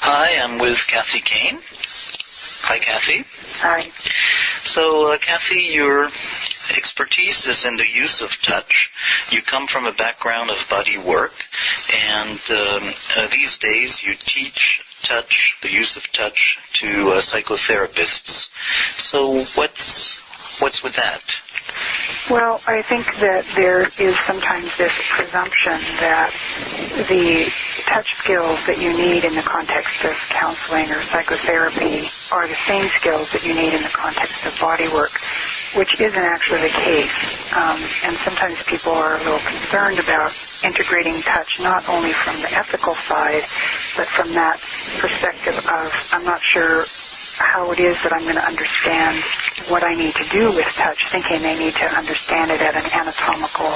Hi, I'm with Kathy Kain. Hi, Kathy. Hi. So, Kathy, your expertise is in the use of touch. You come from a background of body work, and these days you teach touch, the use of touch, to psychotherapists. So, what's with that? Well, I think that there is sometimes this presumption that the touch skills that you need in the context of counseling or psychotherapy are the same skills that you need in the context of body work, which isn't actually the case. And sometimes people are a little concerned about integrating touch not only from the ethical side, but from that perspective of, I'm not sure how it is that I'm going to understand what I need to do with touch, thinking they need to understand it at an anatomical,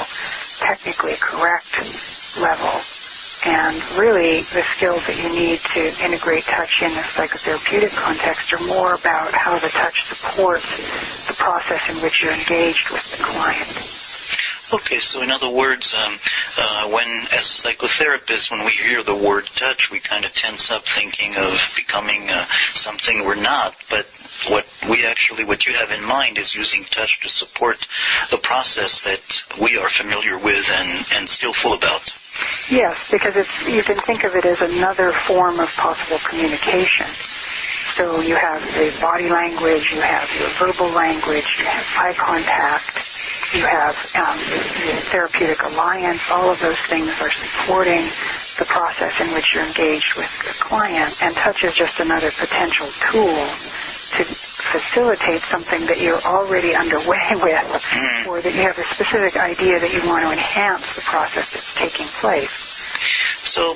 technically correct level. And really, the skills that you need to integrate touch in a psychotherapeutic context are more about how the touch supports the process in which you're engaged with the client. Okay, so in other words, when, as a psychotherapist, when we hear the word touch, we kind of tense up thinking of becoming something we're not. But what you have in mind is using touch to support the process that we are familiar with and skillful about. Yes, because you can think of it as another form of possible communication. So you have the body language, you have your verbal language, you have eye contact, you have the therapeutic alliance. All of those things are supporting the process in which you're engaged with the client, and touch is just another potential tool to facilitate something that you're already underway with, or that you have a specific idea that you want to enhance the process that's taking place. So,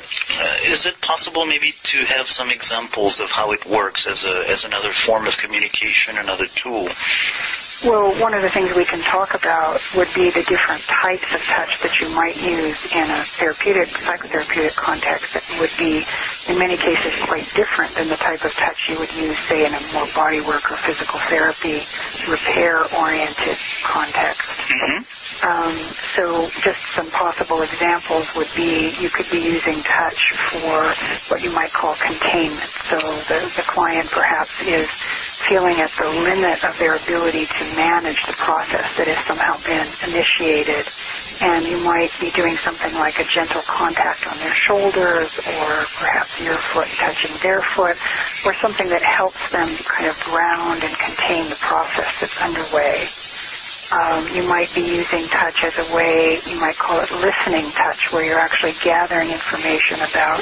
is it possible maybe to have some examples of how it works as another form of communication, another tool? Well, one of the things we can talk about would be the different types of touch that you might use in a psychotherapeutic context that would be, in many cases, quite different than the type of touch you would use, say, in a more bodywork or physical therapy, repair-oriented context. Mm-hmm. So just some possible examples would be, you could be using touch for what you might call containment. So the client perhaps is feeling at the limit of their ability to manage the process that has somehow been initiated. And you might be doing something like a gentle contact on their shoulders, or perhaps your foot touching their foot, or something that helps them kind of ground and contain the process that's underway. You might be using touch as a way, you might call it listening touch, where you're actually gathering information about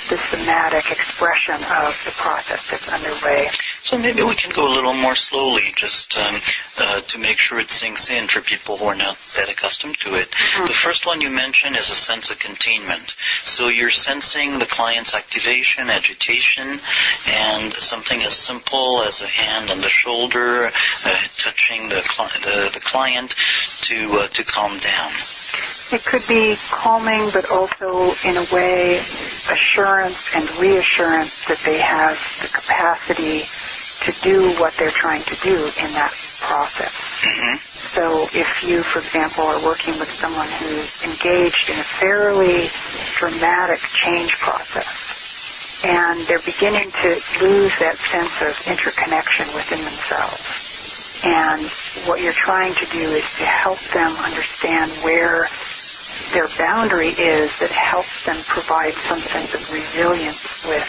the somatic expression of the process that's underway. So maybe we can go a little more slowly, just to make sure it sinks in for people who are not that accustomed to it. Mm-hmm. The first one you mentioned is a sense of containment. So you're sensing the client's activation, agitation, and something as simple as a hand on the shoulder, touching the client to calm down. It could be calming, but also, in a way, assurance and reassurance that they have the capacity to do what they're trying to do in that process. Mm-hmm. So if you, for example, are working with someone who's engaged in a fairly dramatic change process, and they're beginning to lose that sense of interconnection within themselves, and what you're trying to do is to help them understand where their boundary is that helps them provide some sense of resilience with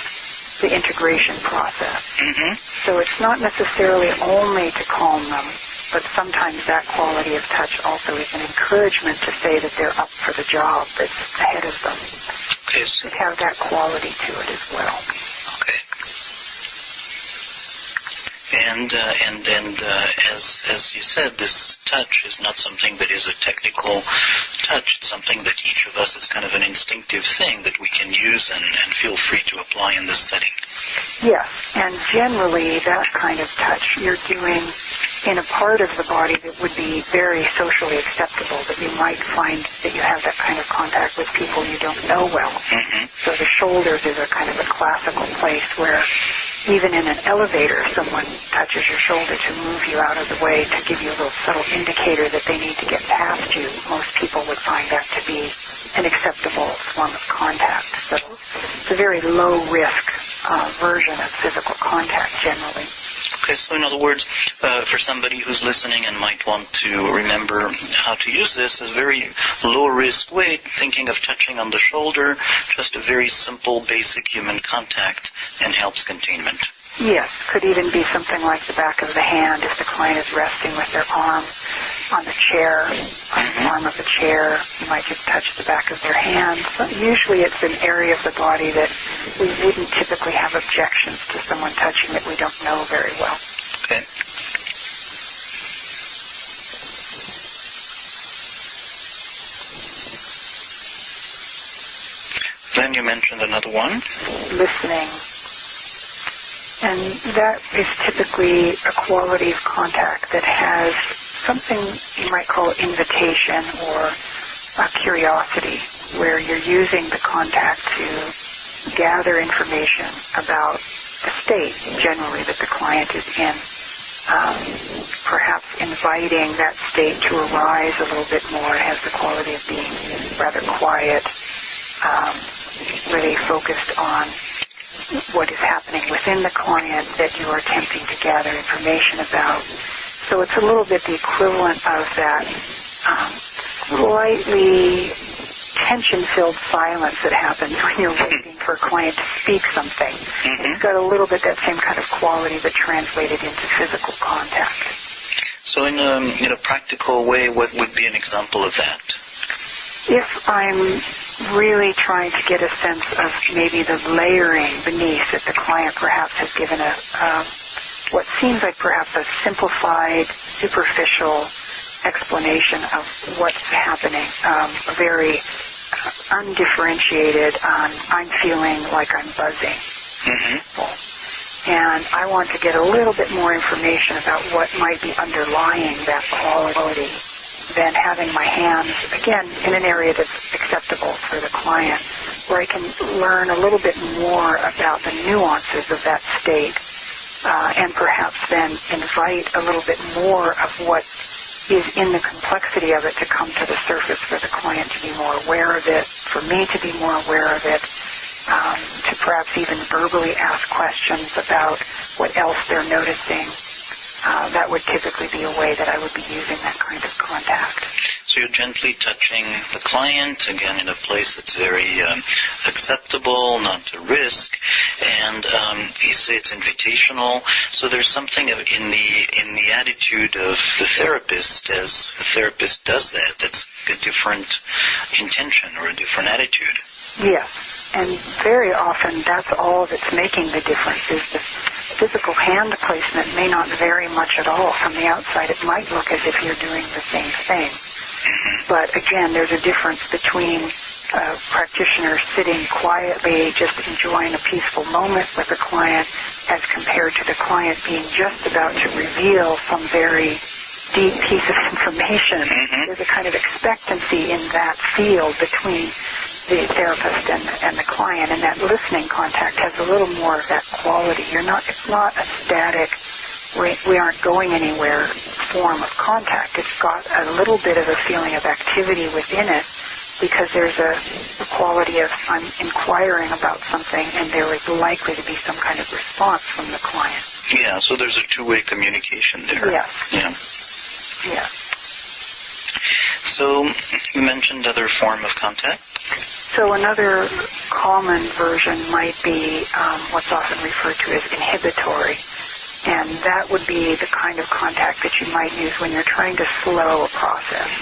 the integration process. Mm-hmm. So it's not necessarily only to calm them, but sometimes that quality of touch also is an encouragement to say that they're up for the job that's ahead of them. Okay, so to have that quality to it as well. Okay. And as you said, this touch is not something that is a technical touch. It's something that each of us is kind of an instinctive thing that we can use and feel free to apply in this setting. Yes, and generally that kind of touch you're doing in a part of the body that would be very socially acceptable, that you might find that you have that kind of contact with people you don't know well. Mm-hmm. So the shoulders is a kind of a classical place where even in an elevator, someone touches your shoulder to move you out of the way, to give you a little subtle indicator that they need to get past you. Most people would find that to be an acceptable form of contact. So it's a very low risk version of physical contact generally. Okay, so in other words, for somebody who's listening and might want to remember how to use this, a very low-risk way, thinking of touching on the shoulder, just a very simple, basic human contact, and helps containment. Yes, could even be something like the back of the hand if the client is resting with their arm on the chair, on the arm of the chair. You might just touch the back of their hand. Usually it's an area of the body that we wouldn't typically have objections to someone touching that we don't know very well. Okay. Then you mentioned another one. Listening. And that is typically a quality of contact that has something you might call invitation or a curiosity, where you're using the contact to gather information about the state generally that the client is in, perhaps inviting that state to arise a little bit more. It has the quality of being rather quiet, really focused on what is happening within the client that you are attempting to gather information about. So it's a little bit the equivalent of that slightly tension-filled silence that happens when you're waiting for a client to speak something. It's got a little bit that same kind of quality but translated into physical contact. So in a practical way, what would be an example of that? If I'm really trying to get a sense of maybe the layering beneath that the client perhaps has given what seems like perhaps a simplified, superficial explanation of what's happening, a very undifferentiated, I'm feeling like I'm buzzing. And I want to get a little bit more information about what might be underlying that quality than having my hands, again, in an area that's acceptable for the client, where I can learn a little bit more about the nuances of that state, and perhaps then invite a little bit more of what is in the complexity of it to come to the surface for the client to be more aware of it, for me to be more aware of it, to perhaps even verbally ask questions about what else they're noticing. That would typically be a way that I would be using that kind of contact. So you're gently touching the client, again, in a place that's very acceptable, not a risk, and you say it's invitational. So there's something in the attitude of the therapist, as the therapist does that, that's a different intention or a different attitude. Yes, and very often that's all that's making the difference is the physical hand placement may not vary much at all. From the outside, it might look as if you're doing the same thing. But again, there's a difference between a practitioner sitting quietly, just enjoying a peaceful moment with a client, as compared to the client being just about to reveal some very deep piece of information. There's a kind of expectancy in that field between the therapist and the client, and that listening contact has a little more of that quality. It's not a static, we aren't going anywhere form of contact. It's got a little bit of a feeling of activity within it, because there's a quality of I'm inquiring about something and there is likely to be some kind of response from the client. Yeah, so there's a two-way communication there. Yes. Yeah. Yes. So you mentioned other form of contact? So another common version might be what's often referred to as inhibitory. And that would be the kind of contact that you might use when you're trying to slow a process.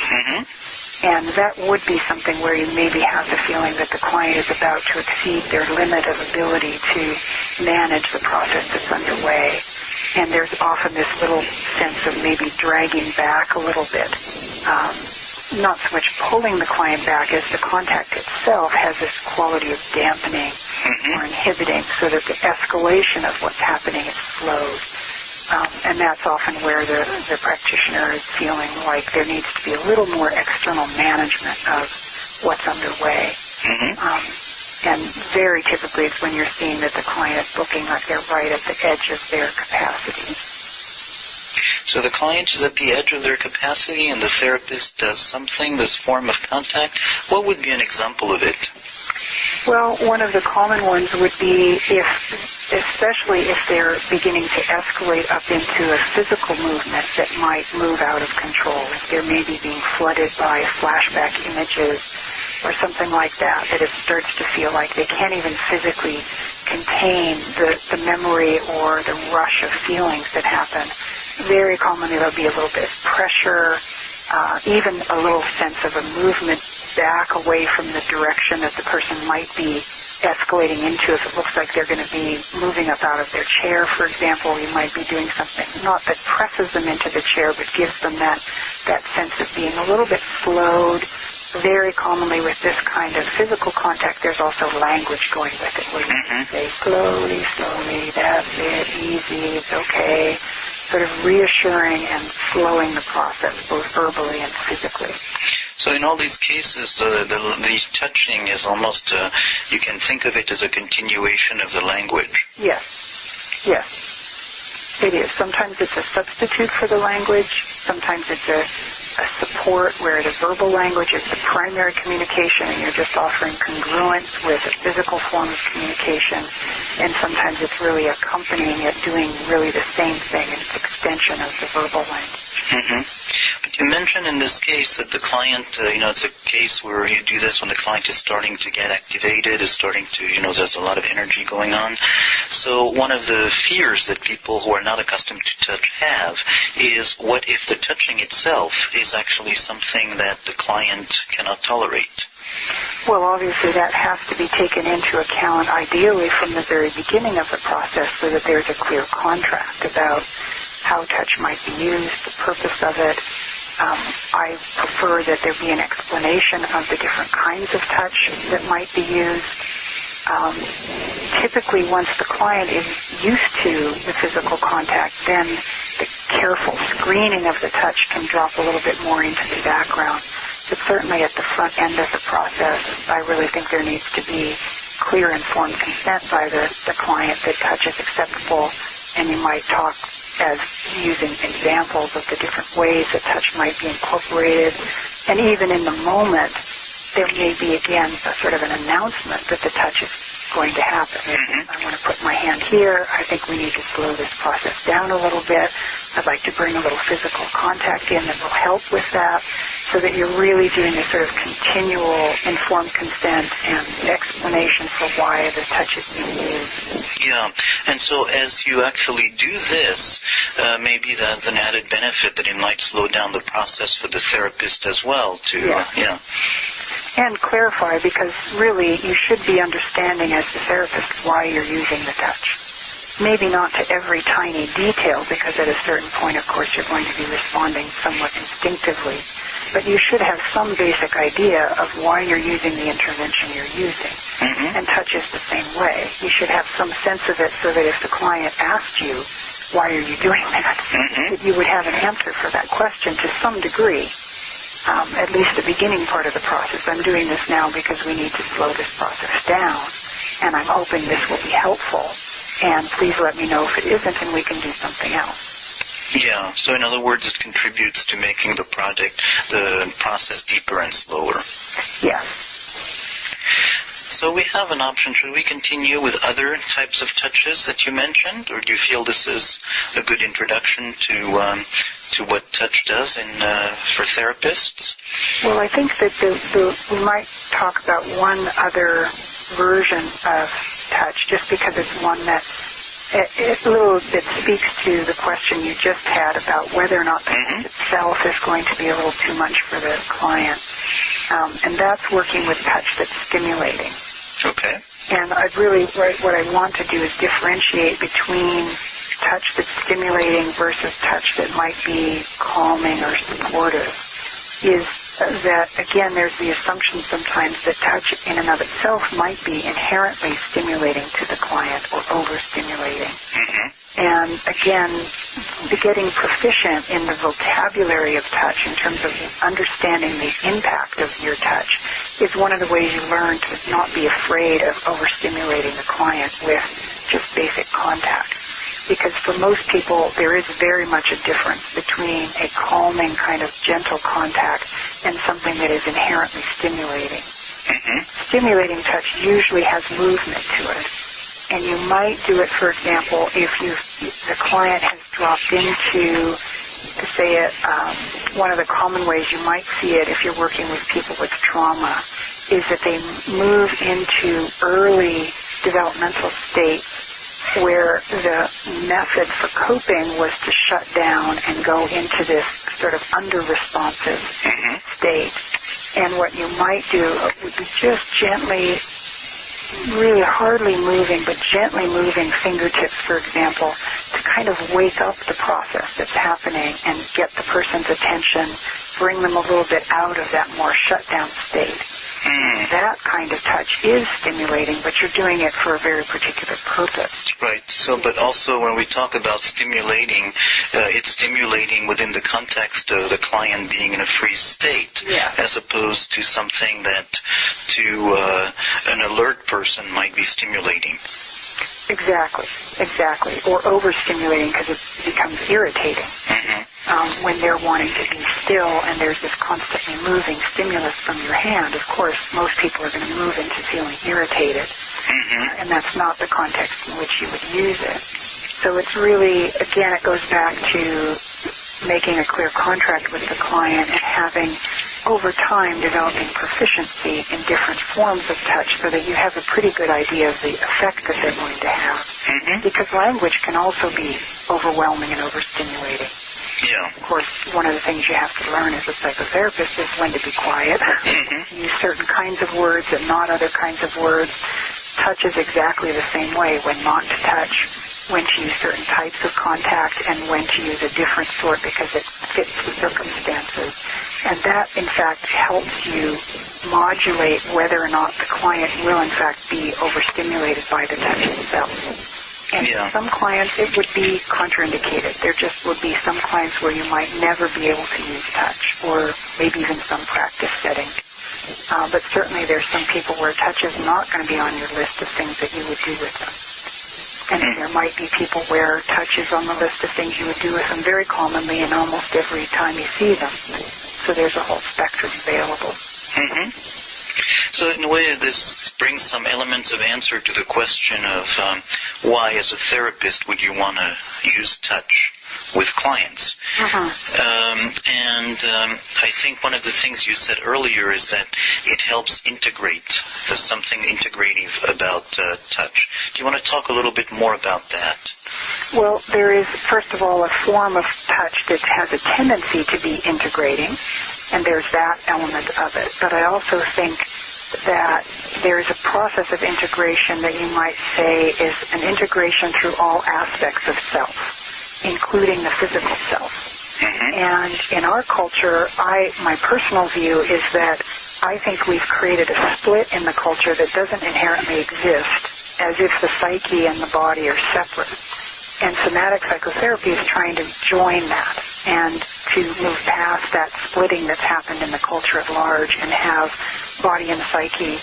And that would be something where you maybe have the feeling that the client is about to exceed their limit of ability to manage the process that's underway. And there's often this little sense of maybe dragging back a little bit. Not so much pulling the client back as the contact itself has this quality of dampening or inhibiting, so that the escalation of what's happening is slowed. And that's often where the practitioner is feeling like there needs to be a little more external management of what's underway. And very typically it's when you're seeing that the client is looking like they're right at the edge of their capacity. So the client is at the edge of their capacity and the therapist does something, this form of contact. What would be an example of it? Well, one of the common ones would be especially if they're beginning to escalate up into a physical movement that might move out of control. If they're maybe being flooded by flashback images or something like that, that it starts to feel like they can't even physically contain the memory or the rush of feelings that happen. Very commonly there'll be a little bit of pressure, even a little sense of a movement back away from the direction that the person might be escalating into. If it looks like they're going to be moving up out of their chair, for example, you might be doing something not that presses them into the chair, but gives them that sense of being a little bit slowed. Very commonly with this kind of physical contact, there's also language going with it, where you say, slowly, slowly, that's it, easy, it's okay, sort of reassuring and slowing the process, both verbally and physically. So in all these cases, the touching is almost, you can think of it as a continuation of the language. Yes, it is. Sometimes it's a substitute for the language. Sometimes it's a support where the verbal language is the primary communication and you're just offering congruence with a physical form of communication. And sometimes it's really accompanying it, doing really the same thing. It's extension of the verbal language. But you mentioned in this case that the client, it's a case where you do this when the client is starting to get activated, is starting to, there's a lot of energy going on. So one of the fears that people who are not accustomed to touch have is, what if the touching itself is actually something that the client cannot tolerate? Well, obviously that has to be taken into account, ideally from the very beginning of the process, so that there's a clear contract about how touch might be used, the purpose of it. I prefer that there be an explanation of the different kinds of touch that might be used. Typically, once the client is used to the physical contact, then the careful screening of the touch can drop a little bit more into the background. But certainly at the front end of the process, I really think there needs to be clear informed consent by the client that touch is acceptable, and you might talk as using examples of the different ways that touch might be incorporated. And even in the moment, there may be, again, a sort of an announcement that the touch is going to happen. I want to put my hand here. I think we need to slow this process down a little bit. I'd like to bring a little physical contact in that will help with that, so that you're really doing a sort of continual informed consent and explanation for why the touch is being used. Yeah, and so as you actually do this, maybe that's an added benefit that it might slow down the process for the therapist as well and clarify, because really you should be understanding as the therapist why you're using the touch. Maybe not to every tiny detail, because at a certain point, of course, you're going to be responding somewhat instinctively. But you should have some basic idea of why you're using the intervention you're using. And touch is the same way. You should have some sense of it, so that if the client asked you, why are you doing that, that you would have an answer for that question to some degree. At least the beginning part of the process. I'm doing this now because we need to slow this process down, and I'm hoping this will be helpful. And please let me know if it isn't, and we can do something else. Yeah, so in other words, it contributes to making the process deeper and slower. Yes. So we have an option. Should we continue with other types of touches that you mentioned, or do you feel this is a good introduction to what touch does for therapists? Well, I think that we might talk about one other version of touch, just because it's one that it a little bit speaks to the question you just had about whether or not the touch itself is going to be a little too much for the client. And that's working with touch that's stimulating. Okay. And what I want to do is differentiate between touch that's stimulating versus touch that might be calming or supportive. Is that, again, there's the assumption sometimes that touch in and of itself might be inherently stimulating to the client or overstimulating. And again, getting proficient in the vocabulary of touch in terms of understanding the impact of your touch is one of the ways you learn to not be afraid of overstimulating the client with just basic contact. Because for most people, there is very much a difference between a calming kind of gentle contact and something that is inherently stimulating. Stimulating touch usually has movement to it. And you might do it, for example, if the client has dropped into, to say it, one of the common ways you might see it if you're working with people with trauma is that they move into early developmental states where the method for coping was to shut down and go into this sort of under-responsive state. And what you might do would be just gently, really hardly moving, but gently moving fingertips, for example, to kind of wake up the process that's happening and get the person's attention, bring them a little bit out of that more shut down state. That kind of touch is stimulating, but you're doing it for a very particular purpose. Right. So, but also when we talk about stimulating, it's stimulating within the context of the client being in a free state, as opposed to something that to an alert person might be stimulating. Exactly. Or overstimulating because it becomes irritating. When they're wanting to be still and there's this constantly moving stimulus from your hand, of course, most people are going to move into feeling irritated. And that's not the context in which you would use it. So it's really, again, it goes back to making a clear contract with the client and having, over time, developing proficiency in different forms of touch so that you have a pretty good idea of the effect that they're going to have. Because language can also be overwhelming and overstimulating. Of course, one of the things you have to learn as a psychotherapist is when to be quiet, use certain kinds of words and not other kinds of words. Touch is exactly the same way, when not to touch, when to use certain types of contact, and when to use a different sort because it fits the circumstances. And that, in fact, helps you modulate whether or not the client will, in fact, be overstimulated by the touch itself. And for some clients, it would be contraindicated. There just would be some clients where you might never be able to use touch, or maybe even some practice setting. But certainly there's some people where touch is not going to be on your list of things that you would do with them. And there might be people where touch is on the list of things you would do with them very commonly and almost every time you see them. So there's a whole spectrum available. So in a way, this brings some elements of answer to the question of why, as a therapist, would you want to use touch with clients? And I think one of the things you said earlier is that it helps integrate. There's something integrative about touch. Do you want to talk a little bit more about that? Well, there is, first of all, a form of touch that has a tendency to be integrating, and there's that element of it. But I also think that there's a process of integration that you might say is an integration through all aspects of self, including the physical self. And in our culture, my personal view is that I think we've created a split in the culture that doesn't inherently exist, as if the psyche and the body are separate. And somatic psychotherapy is trying to join that and to move past that splitting that's happened in the culture at large and have body and psyche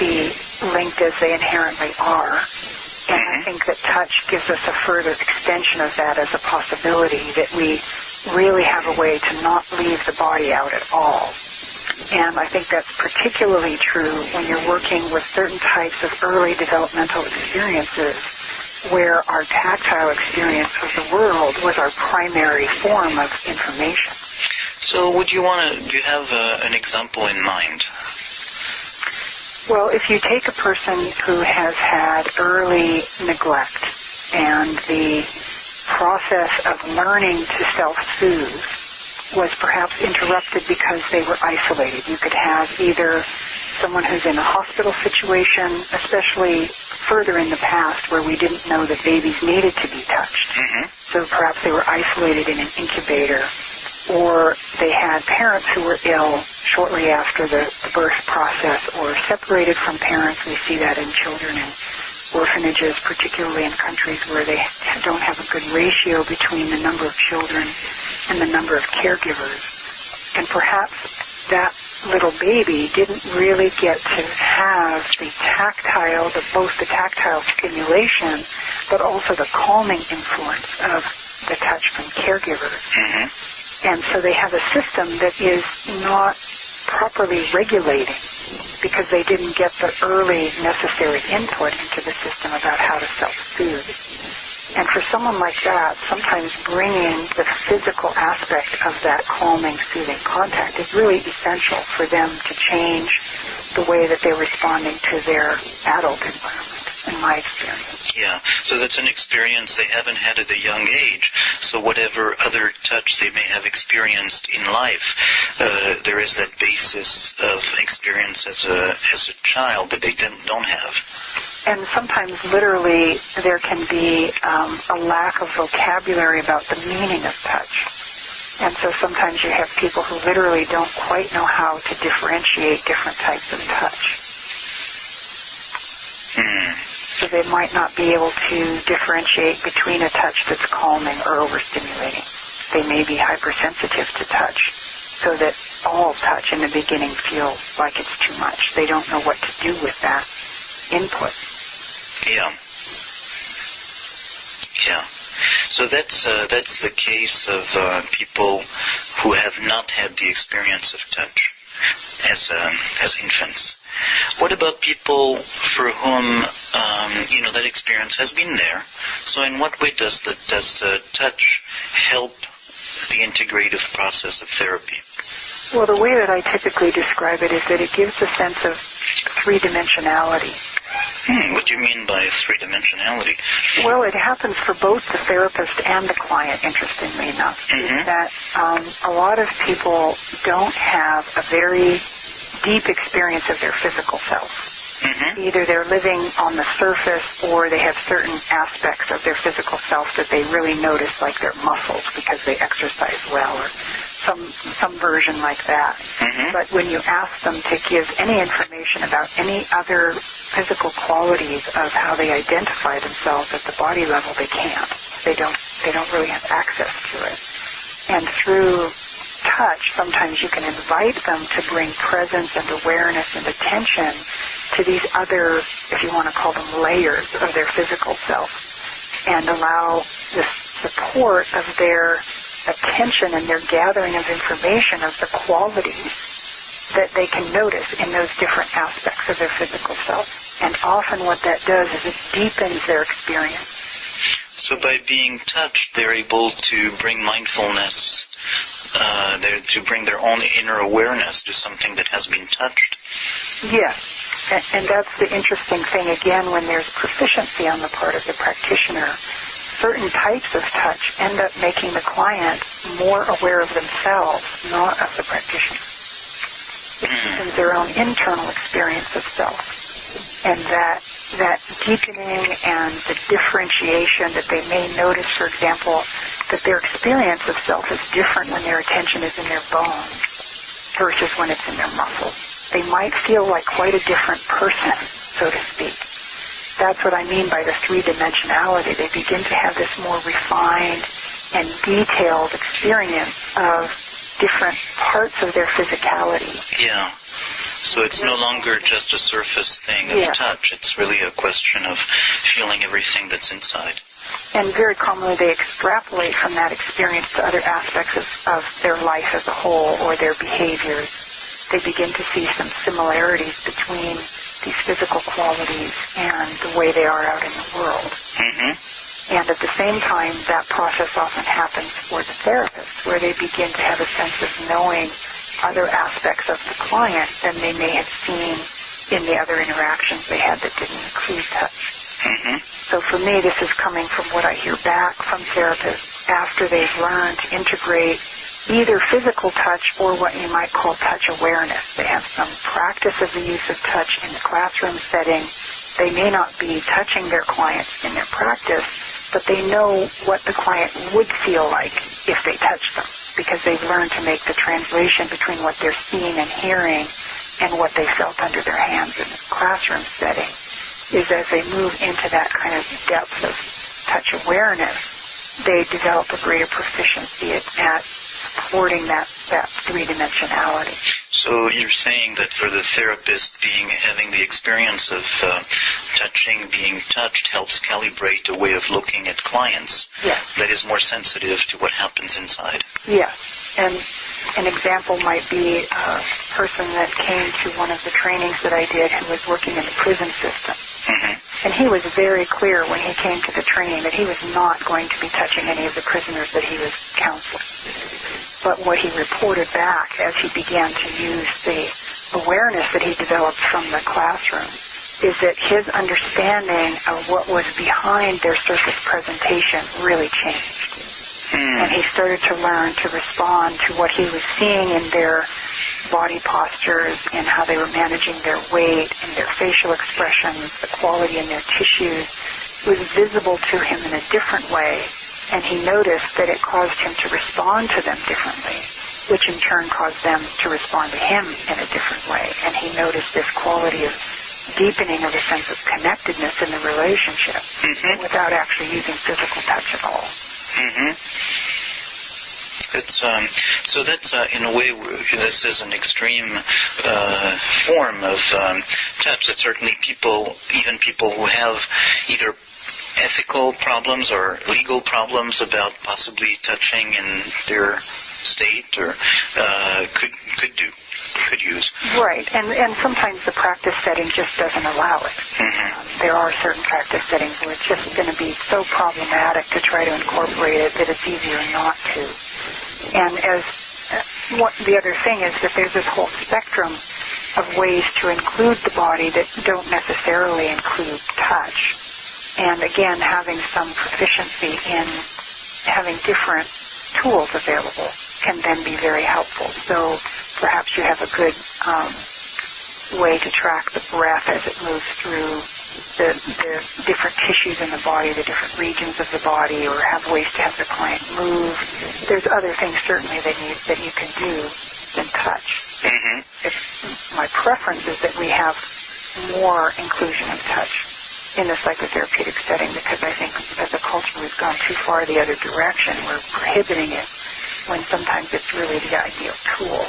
be linked as they inherently are. And I think that touch gives us a further extension of that as a possibility, that we really have a way to not leave the body out at all. And I think that's particularly true when you're working with certain types of early developmental experiences where our tactile experience of the world was our primary form of information. So do you have an example in mind? Well, if you take a person who has had early neglect and the process of learning to self-soothe was perhaps interrupted because they were isolated. You could have either someone who's in a hospital situation, especially further in the past where we didn't know that babies needed to be touched. So perhaps they were isolated in an incubator, or they had parents who were ill shortly after the birth process, or separated from parents. We see that in children in orphanages, particularly in countries where they don't have a good ratio between the number of children and the number of caregivers. And perhaps that little baby didn't really get to have the tactile, both the tactile stimulation, but also the calming influence of the touch from caregivers. And so they have a system that is not properly regulating because they didn't get the early necessary input into the system about how to self-soothe. And for someone like that, sometimes bringing the physical aspect of that calming, soothing contact is really essential for them to change the way that they're responding to their adult environment, in my experience. Yeah, so that's an experience they haven't had at a young age. So whatever other touch they may have experienced in life, there is that basis of experience as a child that they don't have. And sometimes literally there can be a lack of vocabulary about the meaning of touch. And so sometimes you have people who literally don't quite know how to differentiate different types of touch. So they might not be able to differentiate between a touch that's calming or overstimulating. They may be hypersensitive to touch, so that all touch in the beginning feels like it's too much. They don't know what to do with that input. Yeah. Yeah. So that's the case of people who have not had the experience of touch as infants. What about people for whom that experience has been there? So in what way does touch help the integrative process of therapy? Well, the way that I typically describe it is that it gives a sense of three-dimensionality. What do you mean by three-dimensionality? Well, it happens for both the therapist and the client, interestingly enough. Is that a lot of people don't have a very deep experience of their physical self. Either they're living on the surface or they have certain aspects of their physical self that they really notice, like their muscles because they exercise well, or some version like that. But when you ask them to give any information about any other physical qualities of how they identify themselves at the body level, they can't. They don't really have access to it. And through touch, sometimes you can invite them to bring presence and awareness and attention to these other, if you want to call them layers of their physical self, and allow the support of their attention and their gathering of information of the qualities that they can notice in those different aspects of their physical self. And often what that does is it deepens their experience. So by being touched, they're able to bring mindfulness, to bring their own inner awareness to something that has been touched. Yes. And that's the interesting thing, again, when there's proficiency on the part of the practitioner. Certain types of touch end up making the client more aware of themselves, not of the practitioner. It deepens their own internal experience of self. And that deepening and the differentiation that they may notice, for example, that their experience of self is different when their attention is in their bones versus when it's in their muscles. They might feel like quite a different person, so to speak. That's what I mean by the three-dimensionality. They begin to have this more refined and detailed experience of different parts of their physicality. Yeah. So it's no longer just a surface thing of touch. It's really a question of feeling everything that's inside. And very commonly they extrapolate from that experience to other aspects of their life as a whole or their behaviors. They begin to see some similarities between these physical qualities and the way they are out in the world. And at the same time, that process often happens for the therapist, where they begin to have a sense of knowing other aspects of the client than they may have seen in the other interactions they had that didn't include touch. So for me, this is coming from what I hear back from therapists after they've learned to integrate either physical touch or what you might call touch awareness. They have some practice of the use of touch in the classroom setting. They may not be touching their clients in their practice, but they know what the client would feel like if they touched them, because they've learned to make the translation between what they're seeing and hearing and what they felt under their hands in the classroom setting. Is as they move into that kind of depth of touch awareness, they develop a greater proficiency at supporting that three-dimensionality. So you're saying that for the therapist, having the experience of being touched helps calibrate a way of looking at clients that is more sensitive to what happens inside. Yes. And an example might be a person that came to one of the trainings that I did who was working in the prison system. And he was very clear when he came to the training that he was not going to be touching any of the prisoners that he was counseling. But what he reported back as he began to use the awareness that he developed from the classroom is that his understanding of what was behind their surface presentation really changed. And he started to learn to respond to what he was seeing in their body postures and how they were managing their weight and their facial expressions, the quality in their tissues. It was visible to him in a different way, and he noticed that it caused him to respond to them differently, which in turn caused them to respond to him in a different way. And he noticed this quality of deepening of a sense of connectedness in the relationship without actually using physical touch at all. It's so that's in a way this is an extreme form of touch that certainly even people who have either ethical problems or legal problems about possibly touching in their state or could use. Right, and sometimes the practice setting just doesn't allow it. There are certain practice settings where it's just going to be so problematic to try to incorporate it that it's easier not to. And the other thing is that there's this whole spectrum of ways to include the body that don't necessarily include touch. And again, having some proficiency in having different tools available can then be very helpful. So perhaps you have a good way to track the breath as it moves through the different tissues in the body, the different regions of the body, or have ways to have the client move. There's other things certainly that you can do than touch. My preference is that we have more inclusion of touch in the psychotherapeutic setting, because I think as a culture we've gone too far the other direction. We're prohibiting it when sometimes it's really the ideal tool.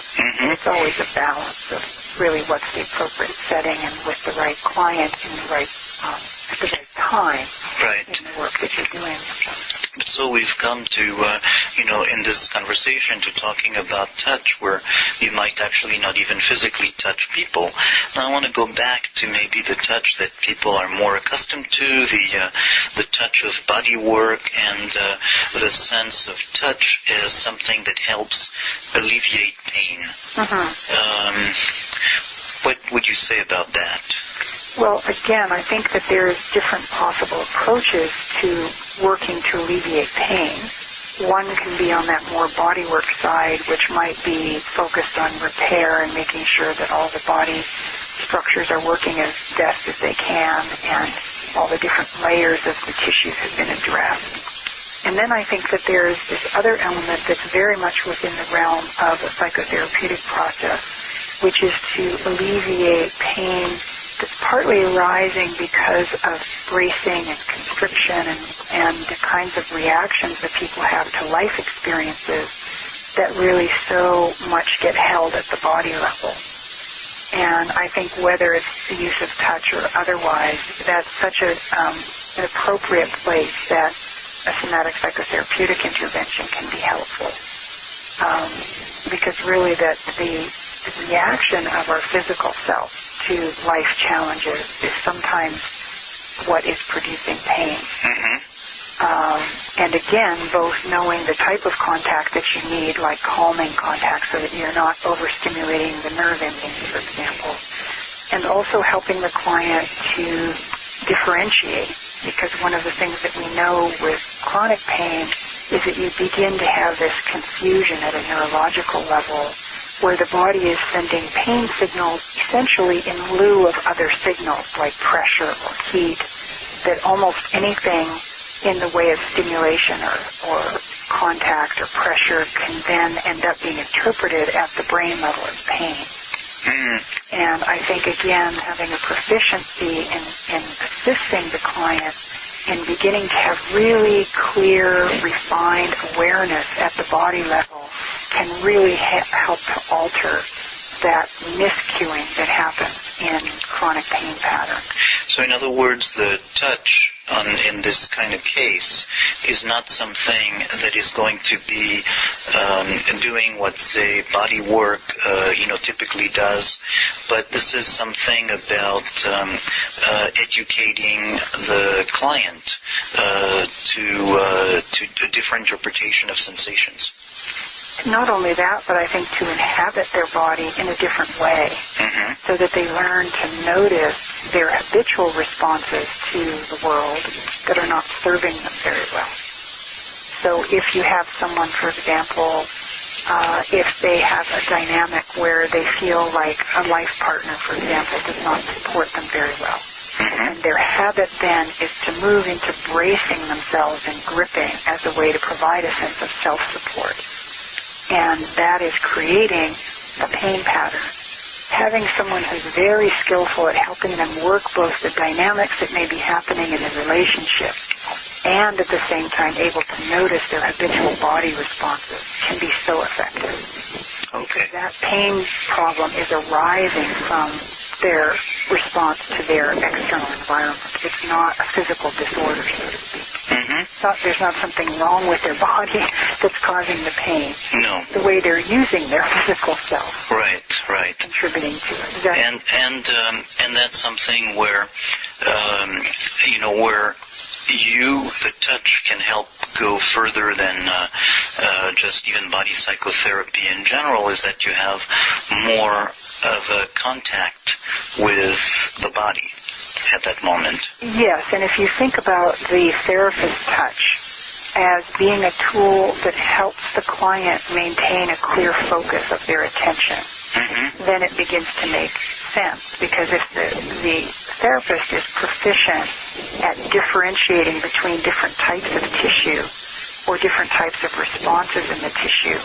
It's always a balance of really what's the appropriate setting and with the right client and the right at the right time in the work that you're doing. So we've come to, in this conversation to talking about touch where you might actually not even physically touch people. Now I want to go back to maybe the touch that people are more accustomed to, the touch of body work and the sense of touch as something that helps alleviate pain. What would you say about that? Well, again, I think that there's different possible approaches to working to alleviate pain. One can be on that more bodywork side, which might be focused on repair and making sure that all the body structures are working as best as they can and all the different layers of the tissues have been addressed. And then I think that there's this other element that's very much within the realm of a psychotherapeutic process, which is to alleviate pain that's partly arising because of bracing and constriction and the kinds of reactions that people have to life experiences that really so much get held at the body level. And I think whether it's the use of touch or otherwise, that's such an appropriate place that a somatic psychotherapeutic intervention can be helpful. Because really that the reaction of our physical self to life challenges is sometimes what is producing pain. And again, both knowing the type of contact that you need, like calming contact so that you're not overstimulating the nerve endings, for example, and also helping the client to differentiate, because one of the things that we know with chronic pain is that you begin to have this confusion at a neurological level where the body is sending pain signals essentially in lieu of other signals like pressure or heat, that almost anything in the way of stimulation or contact or pressure can then end up being interpreted at the brain level as pain. And I think, again, having a proficiency in assisting the client in beginning to have really clear, refined awareness at the body level can really help to alter that miscuing that happens in chronic pain pattern. So in other words, the touch in this kind of case is not something that is going to be doing what, say, body work typically does, but this is something about educating the client to a different interpretation of sensations. Not only that, but I think to inhabit their body in a different way, so that they learn to notice their habitual responses to the world that are not serving them very well. So if you have someone, for example, if they have a dynamic where they feel like a life partner, for example, does not support them very well, and their habit then is to move into bracing themselves and gripping as a way to provide a sense of self-support. And that is creating a pain pattern. Having someone who's very skillful at helping them work both the dynamics that may be happening in the relationship and at the same time able to notice their habitual body responses can be so effective. Okay. That pain problem is arising from their response to their external environment. It's not a physical disorder, so to speak. There's not something wrong with their body that's causing the pain. No. The way they're using their physical self. Right. Contributing to it. And that's something where, where the touch can help go further than just even body psychotherapy in general, is that you have more of a contact with the body at that moment. Yes, and if you think about the therapist's touch as being a tool that helps the client maintain a clear focus of their attention, then it begins to make sense. Because if the therapist is proficient at differentiating between different types of tissue or different types of responses in the tissue,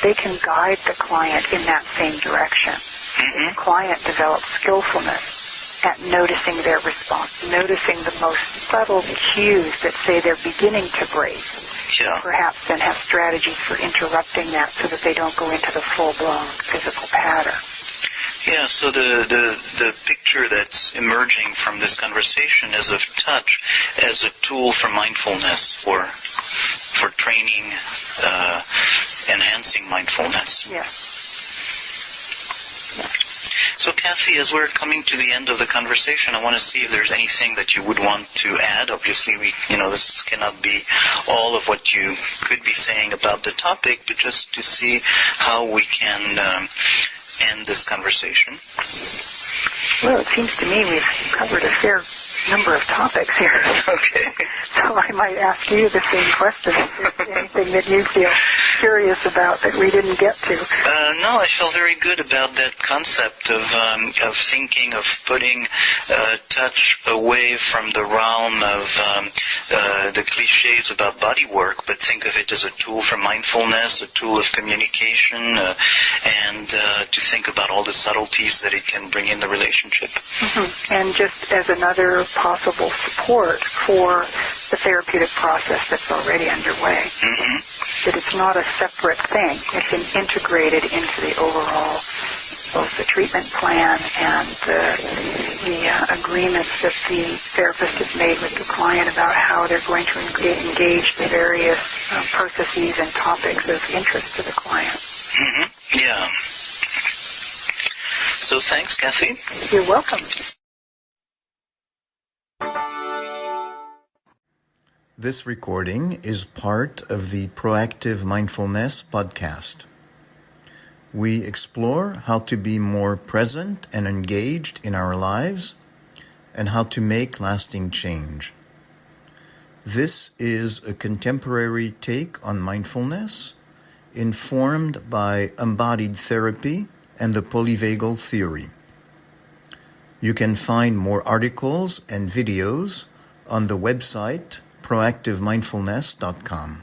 they can guide the client in that same direction. The client develops skillfulness at noticing their response, noticing the most subtle cues that say they're beginning to brace. Yeah. Perhaps then have strategies for interrupting that so that they don't go into the full-blown physical pattern. Yeah, so the picture that's emerging from this conversation is of touch as a tool for mindfulness, for training, enhancing mindfulness. Yes. So, Kathy, as we're coming to the end of the conversation, I want to see if there's anything that you would want to add. Obviously, this cannot be all of what you could be saying about the topic, but just to see how we can end this conversation. Well, it seems to me we've covered a fair number of topics here. Okay. So I might ask you the same question. If there's anything that you feel curious about that we didn't get to. No, I feel very good about that concept of thinking of putting touch away from the realm of the cliches about body work, but think of it as a tool for mindfulness, a tool of communication, and to think about all the subtleties that it can bring in the relationship. And just as another possible support for the therapeutic process that's already underway. That it's not a separate thing. It's integrated into the overall, both the treatment plan and the agreements that the therapist has made with the client about how they're going to engage the various processes and topics of interest to the client. Yeah. So thanks, Kathy. You're welcome. This recording is part of the Proactive Mindfulness podcast. We explore how to be more present and engaged in our lives and how to make lasting change. This is a contemporary take on mindfulness informed by embodied therapy and the polyvagal theory. You can find more articles and videos on the website proactivemindfulness.com.